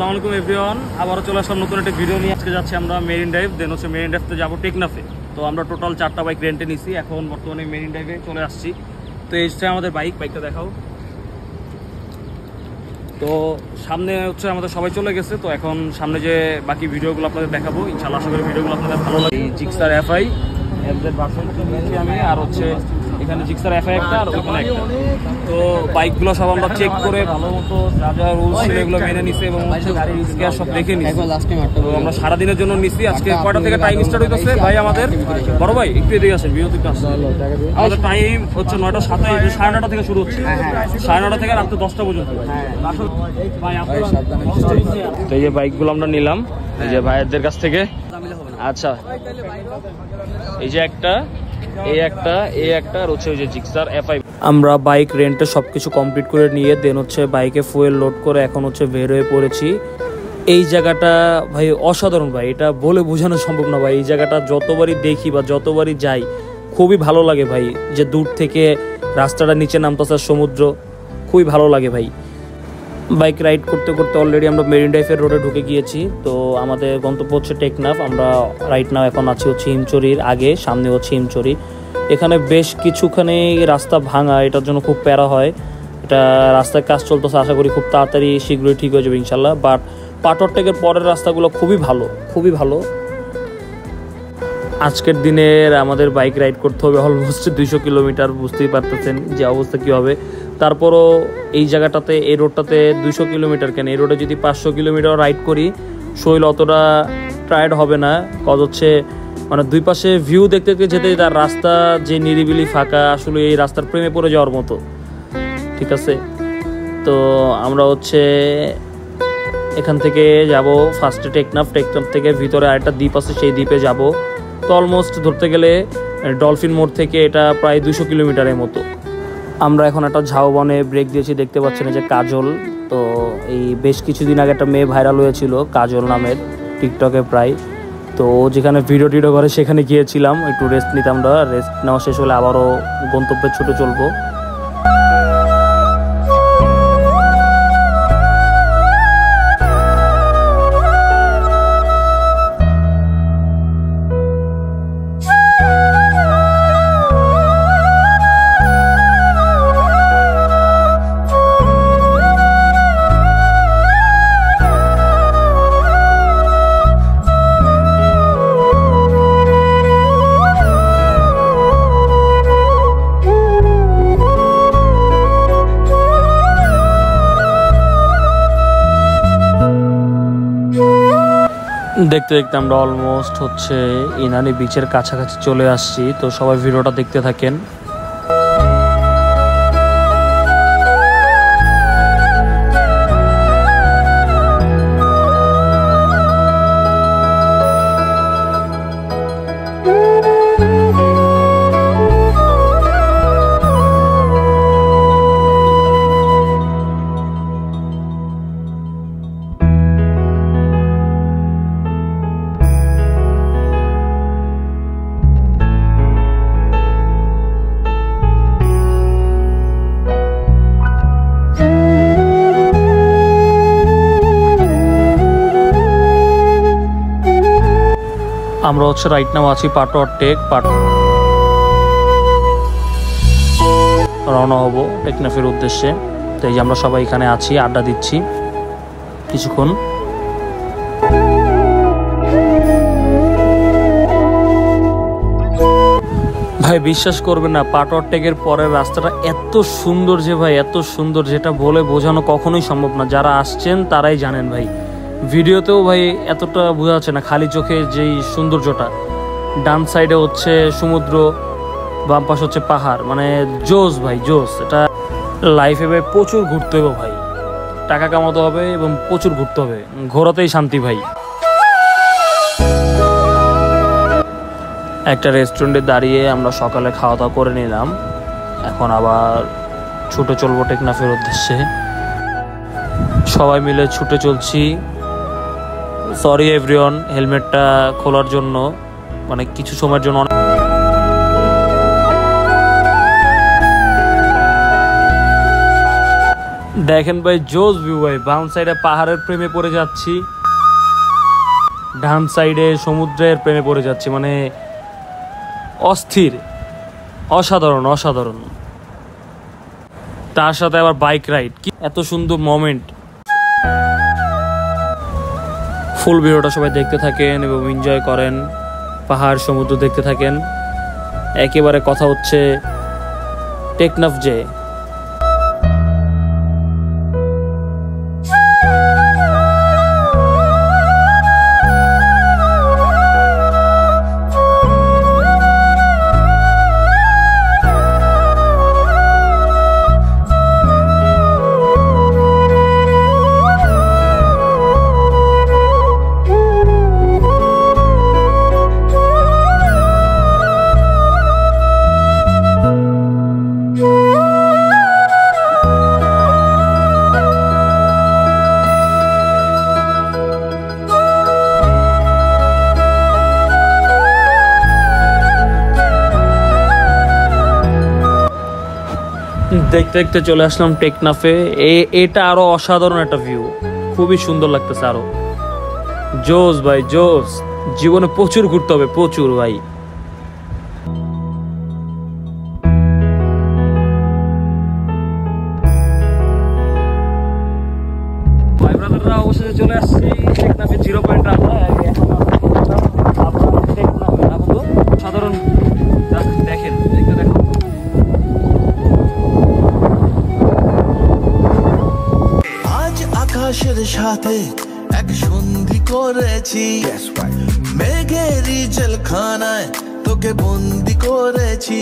আসসালামু আলাইকুম এভরিওয়ান, আবারও চলে আসলাম নতুন একটা ভিডিও নিয়ে। আজকে যাচ্ছি আমরা মেরিন ড্রাইভ, দেন হচ্ছে মেরিন ড্রাইভতে যাবো টেকনাফে। তো আমরা টোটাল 4টা বাইক রেন্টে নিছি, এখন বর্তমানে মেরিন ড্রাইভে চলে আসছি। তো এইটা আমাদের বাইকটা দেখাও। তো সামনে হচ্ছে আমাদের সবাই চলে গেছে, তো এখন সামনে যে বাকি ভিডিওগুলো আপনাদের দেখাবো ইনশাআল্লাহ। আশা করি ভিডিওগুলো আপনাদের ভালো লাগে। জিক্সার এফআই এফজেড ভার্সন নিয়েছি আমি, আর হচ্ছে এখানে জিক্সার এফআই একটা আর ওইখানে একটা। তো বাইকগুলো সব আমরা চেক করে ভালো মতো যা যা রুলস ছিল এগুলো মেনে নিছি এবং হচ্ছে গাড়ির স্কেয়ার সব দেখে নিছি। তো আমরা সারাদিনের জন্য নিছি। আজকে কয়টা থেকে টাইম স্টার্ট হইতেছে ভাই আমাদের? বড় ভাই একটু এদিকে আসেন, বিরতিতে আসেন। আমাদের টাইম হচ্ছে 9টা 27, 9:30 থেকে শুরু হচ্ছে, 9:30 থেকে রাত 10টা পর্যন্ত। তো এই যে বাইকগুলো আমরা নিলাম এই যে ভাইদের কাছ থেকে। আচ্ছা, এই যে একটা, এই একটা আর হচ্ছে ওই যে জিক্সার এফআই। আমরা বাইক রেন্টে সবকিছু কমপ্লিট করে নিয়ে দেন হচ্ছে বাইকে ফুয়েল লোড করে এখন হচ্ছে বের হয়ে পড়েছি। এই জায়গাটা ভাই অসাধারণ ভাই, এটা বলে বোঝানো সম্ভব না ভাই। এই জায়গাটা যতবারই দেখি বা যতবারই যাই খুবই ভালো লাগে ভাই। যে দূর থেকে রাস্তাটা নিচে নামতেছে সমুদ্র, খুবই ভালো লাগে ভাই। বাইক রাইড করতে করতে অলরেডি আমরা মেরিন ড্রাইভের রোডে ঢুকে গিয়েছি। তো আমাদের গন্তব্য হচ্ছে টেকনাফ। আমরা রাইট নাও এখন আছি হচ্ছে হিমচুরির আগে, সামনে হচ্ছে হিমচুরি। এখানে বেশ কিছুখানি রাস্তা ভাঙা, এটার জন্য খুব প্যারা হয়। এটা রাস্তায় কাজ চলতেছে, আশা করি খুব তাড়াতাড়ি শীঘ্রই ঠিক হয়ে যাবে ইনশাল্লাহ। বাট পাটরটেকের পরের রাস্তাগুলো খুবই ভালো, খুবই ভালো। আজকের দিনের আমাদের বাইক রাইড করতে হবে অলমোস্ট 200 কিলোমিটার, বুঝতেই পারতেছেন যে অবস্থা কী হবে। তারপরও এই জায়গাটাতে, এই রোডটাতে 200 কিলোমিটার কেন, এই রোডে যদি 500 কিলোমিটার রাইড করি শরীর অতটা টায়ার্ড হবে না। কজ হচ্ছে মানে দুই পাশে ভিউ দেখতে দেখতে যেতে তার রাস্তা যে নিরিবিলি ফাঁকা, আসলে এই রাস্তার প্রেমে পড়ে যাওয়ার মতো। ঠিক আছে, তো আমরা হচ্ছে এখান থেকে যাব ফার্স্টে টেকনাফ থেকে ভিতরে আরেকটা দ্বীপ আছে, সেই দ্বীপে যাব। তো অলমোস্ট ধরতে গেলে ডলফিন মোড় থেকে এটা প্রায় 200 কিলোমিটারের মতো। আমরা এখন একটা ঝাউবনে ব্রেক দিয়েছি, দেখতে পাচ্ছেন যে কাজল। তো এই বেশ কিছুদিন আগে একটা মেয়ে ভাইরাল হয়েছিল কাজল নামের, টিকটকে প্রায়। তো যেখানে ভিডিও করে সেখানে গিয়েছিলাম, একটু রেস্ট নিতাম। আমরা রেস্ট নেওয়া শেষ হলে আবারও গন্তব্যে ছুটে চলবো। দেখতে দেখতে আমরা অলমোস্ট হচ্ছে ইনানি বিচের কাছাকাছি চলে আসছি। তো সবাই ভিডিওটা দেখতে থাকেন। আমরা হচ্ছে রাইট নাও আছি পাটোয়ার টেক, রওনা হব টেকনাফের উদ্দেশ্যে। তো এই যে আমরা সবাই এখানে আছি, আড্ডা দিচ্ছি কিছুক্ষণ। ভাই বিশ্বাস করবেন না, পাটোয়ার টেকের পরের রাস্তাটা এত সুন্দর যে ভাই, এত সুন্দর যেটা বলে বোঝানো কখনোই সম্ভব না। যারা আসছেন তারাই জানেন ভাই। ভিডিওতেও ভাই এতটা বোঝা যাচ্ছে না, খালি চোখে যেই সৌন্দর্যটা। ডান সাইডে হচ্ছে সমুদ্র, বাম পাশে হচ্ছে পাহাড়, মানে জোস ভাই জোস। এটা লাইফে ভাই প্রচুর ঘুরতে হবে ভাই, টাকা কামাতে হবে এবং প্রচুর ঘুরতে হবে, ঘোরাতেই শান্তি ভাই। একটা রেস্টুরেন্টে দাঁড়িয়ে আমরা সকালে খাওয়া দাওয়া করে নিলাম। এখন আবার ছুটে চলবো টেকনাফের উদ্দেশ্যে। সবাই মিলে ছুটে চলছি। সরি এভরিওয়ান হেলমেটটা খোলার জন্য, মানে কিছু সময়ের জন্য দেখেন ভাই জোস ভিউ ভাই, বাম সাইডে পাহাড়ের প্রেমে পড়ে যাচ্ছি, ডান সাইডে সমুদ্রের প্রেমে পড়ে যাচ্ছি, মানে অস্থির, অসাধারণ অসাধারণ। তার সাথে আবার বাইক রাইড, কি এত সুন্দর মোমেন্ট। ফুল ভিডিওটা সবাই দেখতে থাকেন এবং এনজয় করেন, পাহাড় সমুদ্র দেখতে থাকেন। একেবারে কথা হচ্ছে টেকনাফ যে দেখতে দেখতে চলে আসলাম টেকনাফে। এটা আরো অসাধারণ একটা ভিউ, খুবই সুন্দর লাগতেছে, আরো জোস ভাই জোস। জীবনে প্রচুর ঘুরতে হবে, প্রচুর ভাই। ভাই ব্রাদাররা অবশেষে চলে আসছি টেকনাফে 0 পয়েন্ট। সাধারণ দেখেন, দেখতে দেখো আকাশের সাথে এক সন্ধি করেছি, মেঘেরই জেলখানায় তোকে বন্দি করেছি।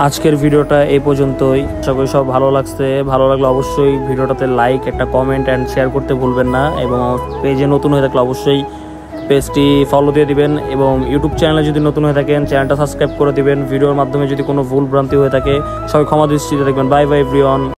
আজকের ভিডিওটা এই পর্যন্তই। আশা করি সব ভালো লাগছে। ভালো লাগলে অবশ্যই ভিডিওটাতে লাইক, একটা কমেন্ট অ্যান্ড শেয়ার করতে ভুলবেন না। এবং পেজে নতুন হয়ে থাকলে অবশ্যই পেজটি ফলো দিয়ে দিবেন, এবং ইউটিউব চ্যানেলে যদি নতুন হয়ে থাকেন চ্যানেলটা সাবস্ক্রাইব করে দিবেন। ভিডিওর মাধ্যমে যদি কোনো ভুল ভ্রান্তি হয়ে থাকে সবাই ক্ষমা দৃষ্টিতে দেখবেন। Bye bye everyone.